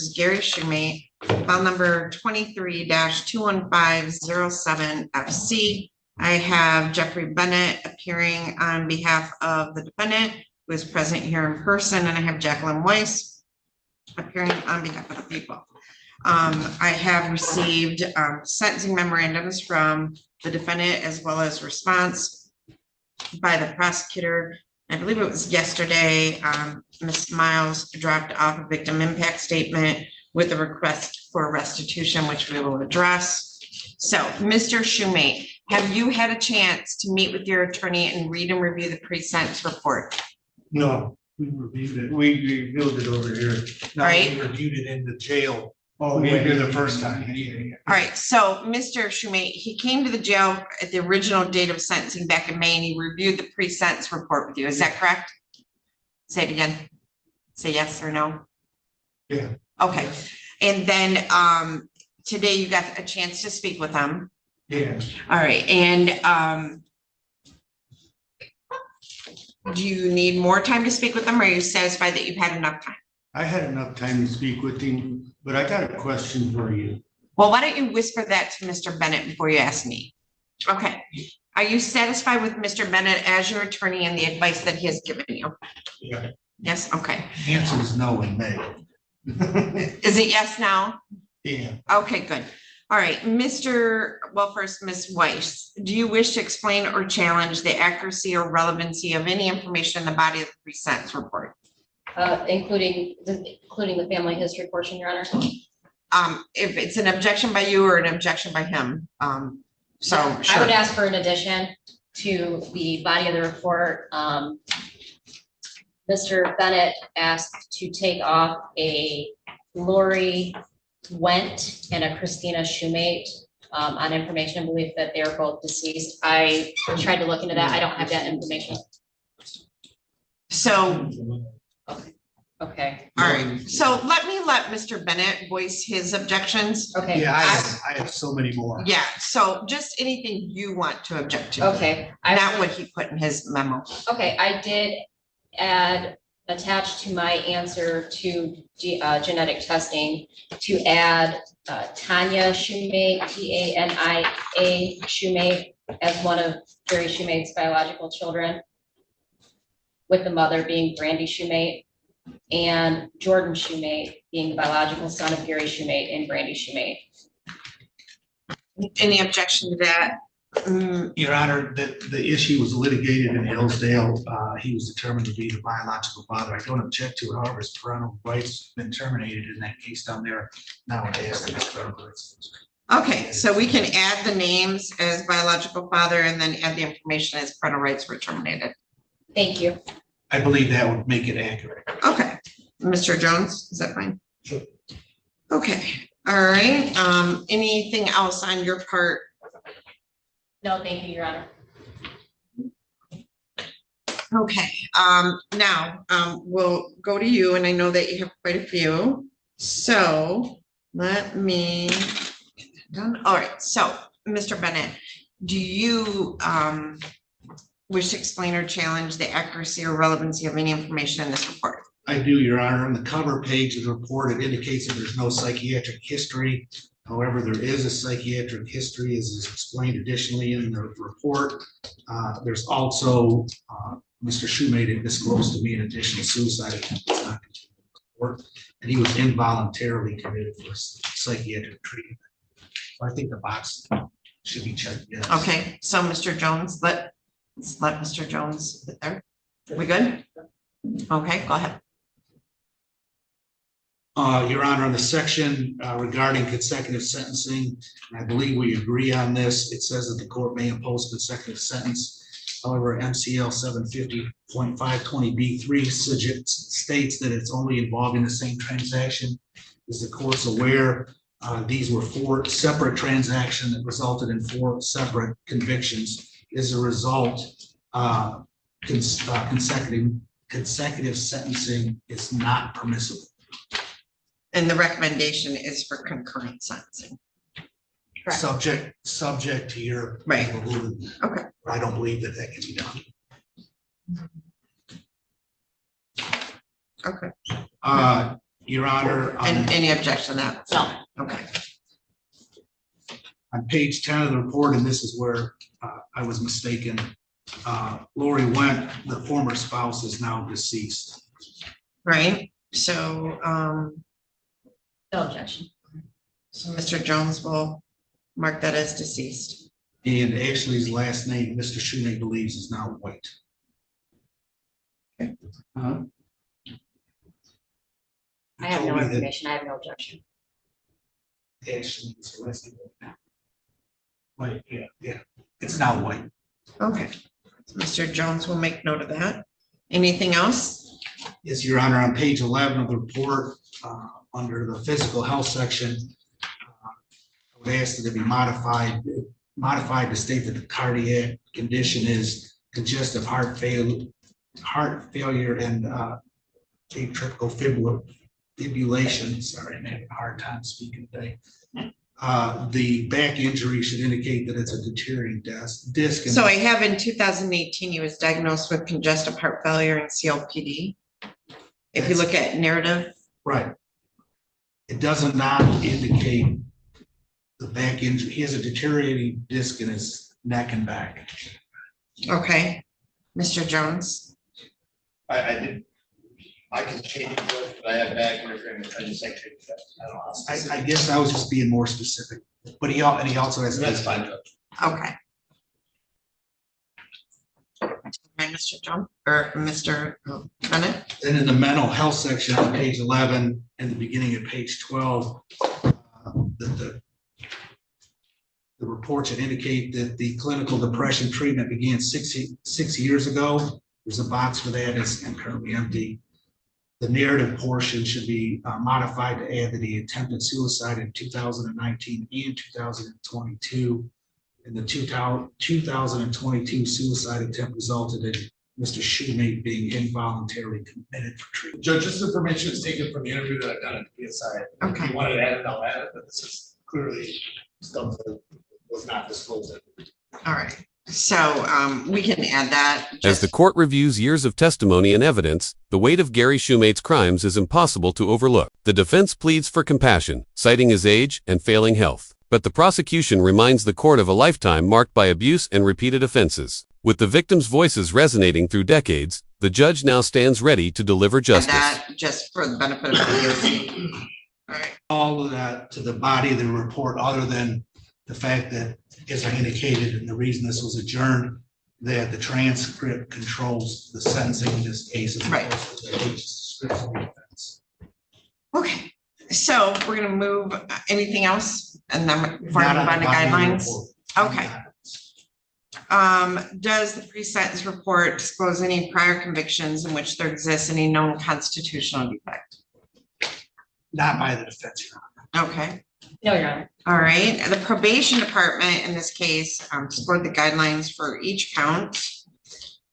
Gary Shoemate, file number 23-21507FC. I have Jeffrey Bennett appearing on behalf of the defendant, who is present here in person, and I have Jacqueline Weiss appearing on behalf of the people. I have received sentencing memorandums from the defendant as well as response by the prosecutor. I believe it was yesterday. Ms. Miles dropped off a victim impact statement with a request for restitution, which we will address. So, Mr. Shoemate, have you had a chance to meet with your attorney and read and review the pre-sentence report? No, we reviewed it. We reviewed it over here. No, Right. We reviewed it in the jail. Oh, we did the first time. All right, so Mr. Shoemate, he came to the jail at the original date of sentencing back in May, and he reviewed the pre-sentence report with you. Is that correct? Say it again. Say yes or no. Yeah. Okay, and then today you got a chance to speak with him. Yeah. All right, and do you need more time to speak with them, or are you satisfied that you've had enough time? I had enough time to speak with him, but I got a question for you. Well, why don't you whisper that to Mr. Bennett before you ask me? Okay. Are you satisfied with Mr. Bennett as your attorney and the advice that he has given you? Yeah. Yes, okay. The answer is no in May. Is it yes now? Yeah. Okay, good. All right, well, first, Ms. Weiss, do you wish to explain or challenge the accuracy or relevancy of any information in the body of the pre-sentence report? Including the family history portion, Your Honor. If it's an objection by you or an objection by him, so sure. I would ask for an addition to the body of the report. Mr. Bennett asked to take off a Lori Went and a Christina Shoemate on information. I believe that they are both deceased. I tried to look into that. I don't have that information. So, okay. all right. So let Mr. Bennett voice his objections. Okay. Yeah, I have so many more. Yeah. So just anything you want to object to. Okay. Not what he put in his memo. Okay, I did attach to my answer to genetic testing to add Tanya Shoemate, T-A-N-I-A Shoemate, as one of Gary Shoemate's biological children, with the mother being Brandy Shoemate, and Jordan Shoemate being the biological son of Gary Shoemate and Brandy Shoemate. Any objection to that? Your Honor, the issue was litigated in Hillsdale. He was determined to be the biological father. I don't object to it. However, his parental rights have been terminated in that case down there nowadays. Okay, so we can add the names as biological father and then add the information as parental rights were terminated. Thank you. I believe that would make it accurate. Okay, Mr. Jones, is that fine? Sure. Okay, all right. Anything else on your part? No, thank you, Your Honor. Okay, now we'll go to you, and I know that you have quite a few. So let me get that done. All right, so Mr. Bennett, do you wish to explain or challenge the accuracy or relevancy of any information in this report? I do, Your Honor. On the cover page of the report, it indicates that there's no psychiatric history. However, there is a psychiatric history, as is explained additionally in the report. There's also Mr. Shoemate had disclosed to me an additional suicide attempt, and he was involuntarily committed for psychiatric treatment. So I think the box should be checked. Yes. Okay, so Mr. Jones, let's let Mr. Jones sit there. We good? Okay, go ahead. Your Honor, on the section regarding consecutive sentencing, and I believe we agree on this, it says that the court may impose consecutive sentence. However, MCL 750.520B3 states that it's only involving the same transaction. As the court's aware, these were 4 separate transactions that resulted in 4 separate convictions. As a result, consecutive sentencing is not permissible. And the recommendation is for concurrent sentencing. Correct. Subject to your right. Okay. I don't believe that can be done. Okay. Your Honor, And any objection to that? No. Okay. on page 10 of the report, and this is where I was mistaken, Lori Went, the former spouse, is now deceased. Right, so, No objection. so Mr. Jones will mark that as deceased. And Ashley's last name, Mr. Shoemake believes, is now White. Okay. I have no Told me that information. I have no objection. Ashley's last name. White, yeah, it's now White. Okay, so Mr. Jones will make note of that. Anything else? Yes, Your Honor, on page 11 of the report, under the physical health section, I would ask that it be modified to state that the cardiac condition is congestive heart failure and atrial fibrillation. Sorry, I'm having a hard time speaking today. The back injury should indicate that it's a deteriorating disc. So I have in 2018, he was diagnosed with congestive heart failure and COPD. If you look at narrative. Right. It does not indicate the back injury. He has a deteriorating disc in his neck and back. Okay, Mr. Jones. I can change it, but I have back injury, I just like to, I don't know. I guess I was just being more specific, but he also has. That's fine, Judge. Okay. Okay, Mr. Jones or Mr. Bennett. And in the mental health section on page 11 and the beginning of page 12, the report should indicate that the clinical depression treatment began 6 years ago. There's a box for that, it's currently empty. The narrative portion should be modified to add that he attempted suicide in 2019 and 2022. And the 2022 suicide attempt resulted in Mr. Shoemake being involuntarily committed for treatment. Judge, this information is taken from the interview that I've done at the PSI. Okay. If you wanted to add it, I'll add it, but this is clearly stuff that was not disclosed. All right. So we can add that. As the court reviews years of testimony and evidence, the weight of Gary Shoemake's crimes is impossible to overlook. The defense pleads for compassion, citing his age and failing health. But the prosecution reminds the court of a lifetime marked by abuse and repeated offenses. With the victims' voices resonating through decades, the judge now stands ready to deliver justice. That just for the benefit of the DOC. All right. All of that to the body of the report, other than the fact that, as I indicated, and the reason this was adjourned, that the transcript controls the sentencing in this case. As Right. opposed to the description of the offense. Okay. So we're going to move, anything else? And then before I Not move on on to the body of the guidelines? report. Okay. Does the pre-sentence report disclose any prior convictions in which there exists any known constitutional defect? Not by the defense, Your Honor. Okay. No, Your Honor. All right. The probation department in this case scored the guidelines for each count.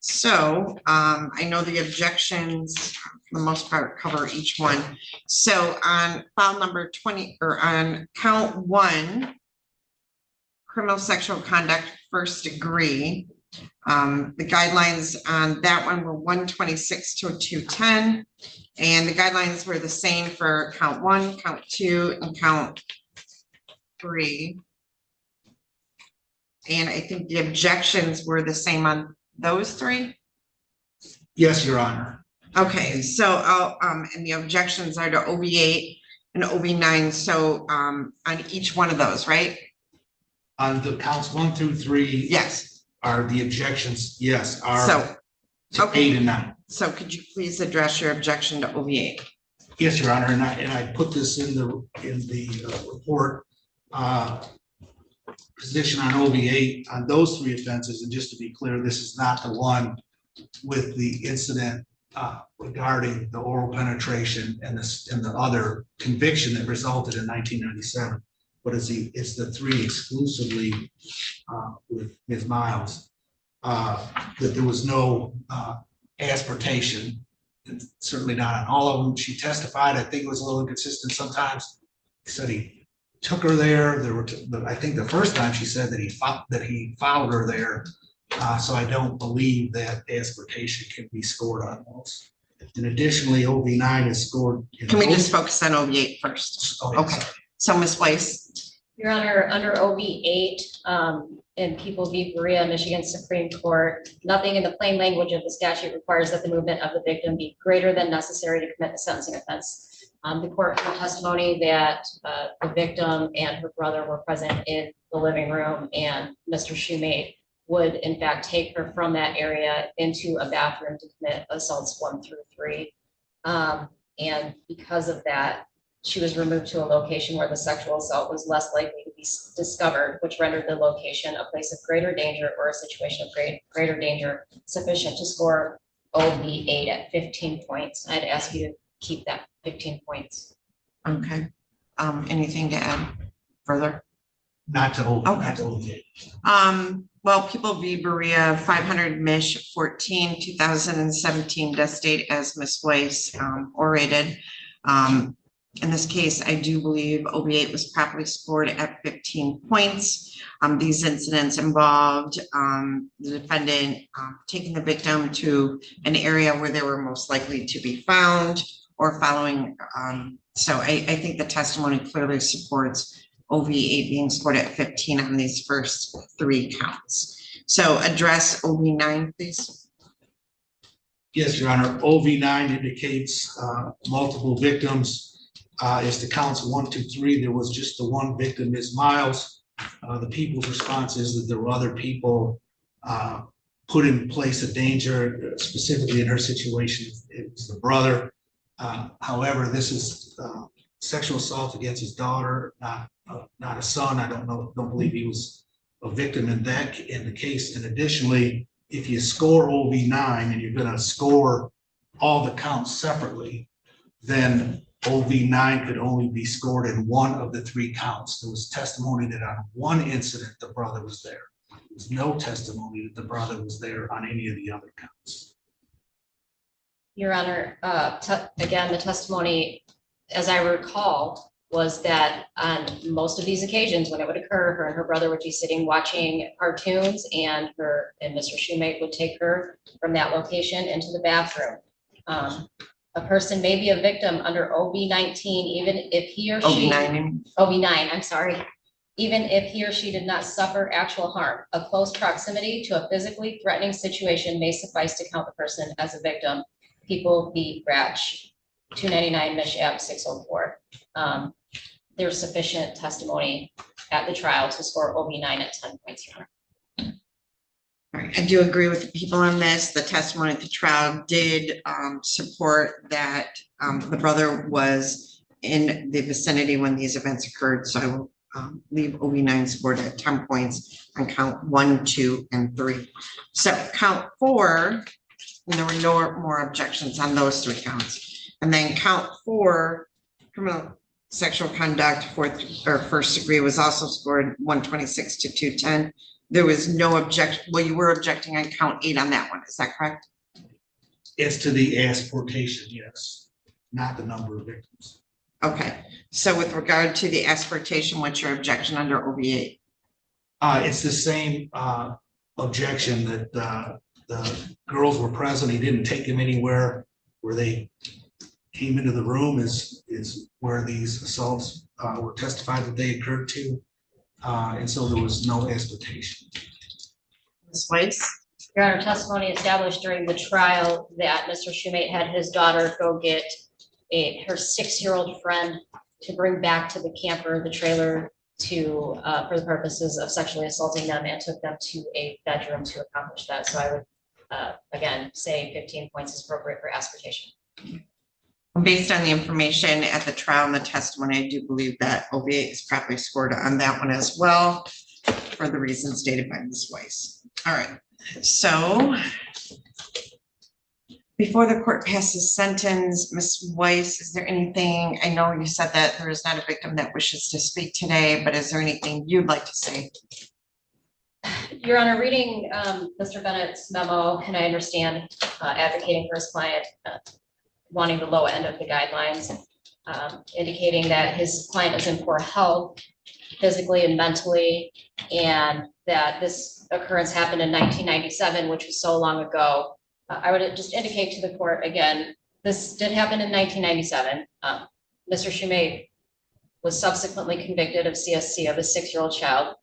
So I know the objections for the most part cover each one. So on file number 20 or on count 1, criminal sexual conduct first degree, the guidelines on that one were 126 to 210. And the guidelines were the same for count 1, count 2, and count 3. And I think the objections were the same on those 3. Yes, Your Honor. Okay, so I'll, and the objections are to OB8 and OB9. So on each one of those, right? On the counts 1 through 3. Yes. Are the objections, yes, are So, to okay. 8 and 9. So could you please address your objection to OB8? Yes, Your Honor, and I put this in the report. Position on OB8 on those 3 offenses, and just to be clear, this is not the one with the incident regarding the oral penetration and the other conviction that resulted in 1997. But it's the 3 exclusively with Ms. Miles, that there was no aspiratation, and certainly not on all of them. She testified, I think it was a little inconsistent sometimes. He said he took her there. I think the first time she said that he followed her there. So I don't believe that aspiratation can be scored on those. And additionally, OV9 is scored. Can we just focus on OV8 first? Oh, yeah, Okay. sorry. So Ms. Weiss, Your Honor, under OB8, in People v. Berea, Michigan Supreme Court, nothing in the plain language of the statute requires that the movement of the victim be greater than necessary to commit the sentencing offense. The court heard testimony that the victim and her brother were present in the living room, and Mr. Shoemate would in fact take her from that area into a bathroom to commit assaults 1 through 3. And because of that, she was removed to a location where the sexual assault was less likely to be discovered, which rendered the location a place of greater danger or a situation of greater danger sufficient to score OV8 at 15 points. I'd ask you to keep that 15 points. okay. Anything to add further? Not to OV, Okay. not to OV8. Well, People v. Berea, 500 Mich 14, 2017, does state as Ms. Weiss orated. In this case, I do believe OV8 was properly scored at 15 points. These incidents involved the defendant taking the victim to an area where they were most likely to be found or following. So I think the testimony clearly supports OV8 being scored at 15 on these first 3 counts. So address OV9, please. Yes, Your Honor. OV9 indicates multiple victims. As to counts 1, 2, 3, there was just the one victim, Ms. Miles. The people's response is that there were other people put in place of danger, specifically in her situation, it was the brother. However, this is sexual assault against his daughter, not a son. I don't believe he was a victim in the case. And additionally, if you score OV9 and you're going to score all the counts separately, then OV9 could only be scored in one of the 3 counts. There was testimony that on one incident, the brother was there. There was no testimony that the brother was there on any of the other counts. Your Honor, again, the testimony, as I recall, was that on most of these occasions when it would occur, her and her brother would be sitting watching cartoons, and Mr. Shoemate would take her from that location into the bathroom. A person may be a victim under OV19, even if he or she, OV9, I'm sorry, even if he or she did not suffer actual harm. A close proximity to a physically threatening situation may suffice to count the person as a victim. People v. Gratch, 299 Mich. Ave. 604. There's sufficient testimony at the trial to score OV9 at 10 points. All right, I do agree with the people on this. The testimony at the trial did support that the brother was in the vicinity when these events occurred. So I will leave OV9 scored at 10 points on count 1, 2, and 3. So count 4, and there were no more objections on those 3 counts. And then count 4, criminal sexual conduct, 4th or 1st degree, was also scored 126 to 210. There was no objection. Well, you were objecting on count 8 on that one. Is that correct? As to the asportation, yes, not the number of victims. Okay. So with regard to the asportation, what's your objection under OV8? It's the same objection that the girls were present. He didn't take them anywhere. Where they came into the room is where these assaults were testified that they occurred to. And so there was no asportation. Ms. Weiss? Your Honor, testimony established during the trial that Mr. Shoemate had his daughter go get her 6-year-old friend to bring back to the camper, the trailer, to for the purposes of sexually assaulting them, and took them to a bedroom to accomplish that. So I would again say 15 points is appropriate for asportation. Based on the information at the trial and the testimony, I do believe that OV8 is properly scored on that one as well, for the reasons stated by Ms. Weiss. All right, so before the court passes sentence, Ms. Weiss, is there anything, I know you said that there is not a victim that wishes to speak today, but is there anything you'd like to say? Your Honor, reading Mr. Bennett's memo, and I understand advocating for his client, wanting the low end of the guidelines, indicating that his client is in poor health, physically and mentally, and that this occurrence happened in 1997, which was so long ago. I would just indicate to the court again, This did happen in 1997. Mr. Shumate was subsequently convicted of CSC of a 6-year-old child.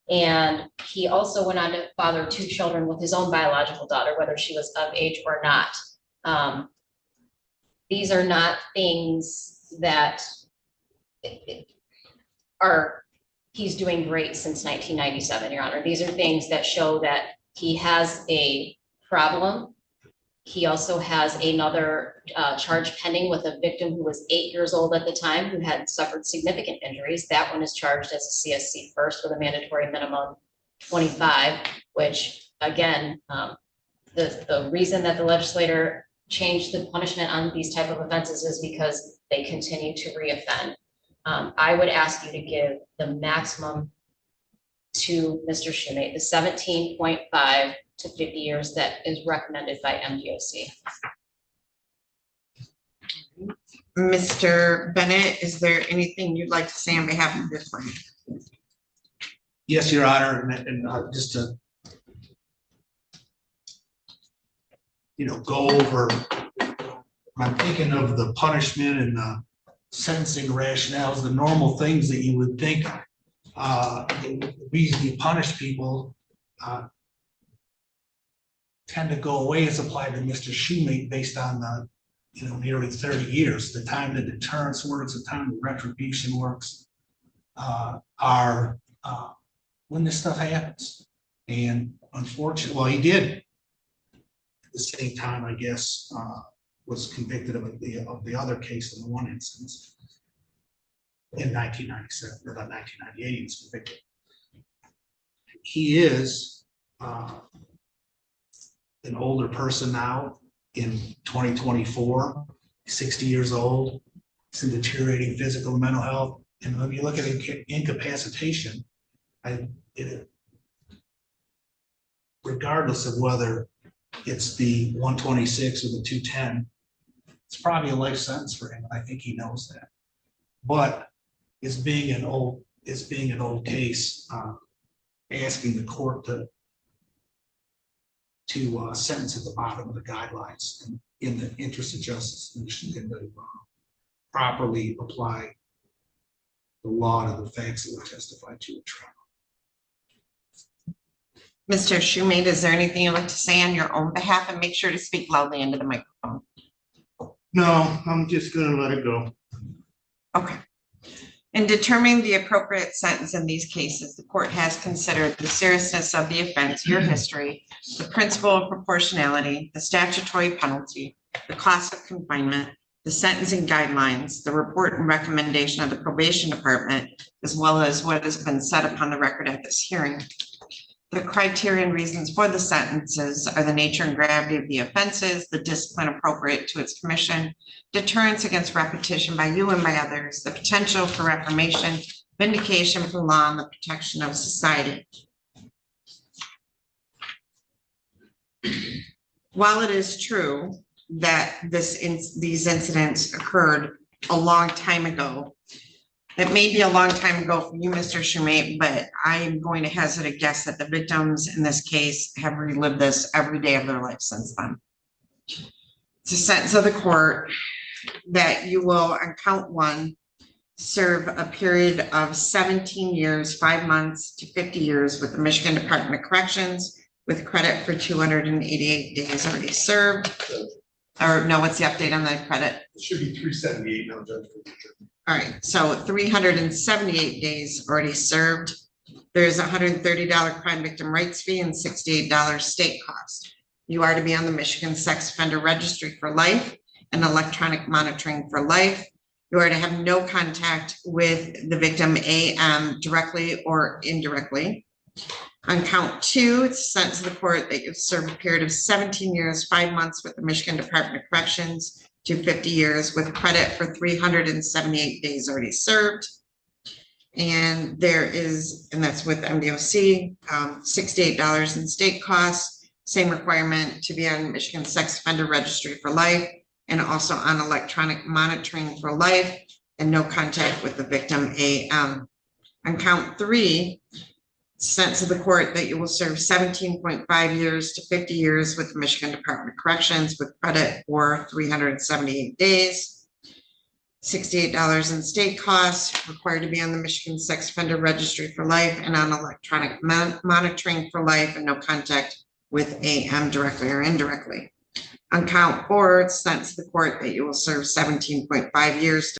And he also went on to father 2 children with his own biological daughter, whether she was of age or not. These are not things that he's doing great since 1997, Your Honor. These are things that show that he has a problem. He also has another charge pending with a victim who was 8 years old at the time, who had suffered significant injuries. That one is charged as a CSC first with a mandatory minimum 25, which again, the reason that the legislator changed the punishment on these type of offenses is because they continue to reoffend. I would ask you to give the maximum to Mr. Shumate, the 17.5 to 50 years that is recommended by MDOC. Mr. Bennett, is there anything you'd like to say on behalf of your client? Yes, Your Honor, and just to, go over, I'm thinking of the punishment and the sentencing rationales, the normal things that you would think the reason you punish people tend to go away as applied to Mr. Shumate based on the, nearly 30 years. The time the deterrence works, the time the retribution works, are when this stuff happens. And unfortunately, well, he did at the same time, I guess, was convicted of the other case in the one instance in 1997, or about 1998, he was convicted. He is an older person now in 2024, 60 years old. He's in deteriorating physical and mental health. And when you look at incapacitation, regardless of whether it's the 126 or the 210, it's probably a life sentence for him. I think he knows that. But it's being an old case, asking the court to sentence at the bottom of the guidelines in the interest of justice and to properly apply the law to the facts that were testified to at trial. Mr. Shumate, is there anything you'd like to say on your own behalf? And make sure to speak loudly into the microphone. No, I'm just gonna let it go. Okay. In determining the appropriate sentence in these cases, the court has considered the seriousness of the offense, your history, the principle of proportionality, the statutory penalty, the cost of confinement, the sentencing guidelines, the report and recommendation of the probation department, as well as what has been said upon the record at this hearing. The criteria and reasons for the sentences are the nature and gravity of the offenses, the discipline appropriate to its commission, deterrence against repetition by you and by others, the potential for reformation, vindication from law, and the protection of society. While it is true that these incidents occurred a long time ago, it may be a long time ago for you, Mr. Shumate, but I am going to hazard a guess that the victims in this case have relived this every day of their life since then. It's a sentence of the court that you will, on count 1, serve a period of 17 years, 5 months to 50 years with the Michigan Department of Corrections, with credit for 288 days already served. Or no, what's the update on the credit? It should be 378 now, Judge. All right, so 378 days already served. There's a $130 crime victim rights fee and $68 state cost. You are to be on the Michigan Sex Offender Registry for life and electronic monitoring for life. You are to have no contact with the victim AM directly or indirectly. On count 2, it's a sentence of the court that you've served a period of 17 years, 5 months with the Michigan Department of Corrections to 50 years with credit for 378 days already served. And that's with MDOC, $68 in state costs, same requirement to be on Michigan Sex Offender Registry for life and also on electronic monitoring for life and no contact with the victim AM. On count 3, Sentence of the court that you will serve 17.5 years to 50 years with the Michigan Department of Corrections with credit for 378 days. $68 in state costs, required to be on the Michigan Sex Offender Registry for life and on electronic monitoring for life, and no contact with AM directly or indirectly. On count 4, sentence of the court that you will serve 17.5 years to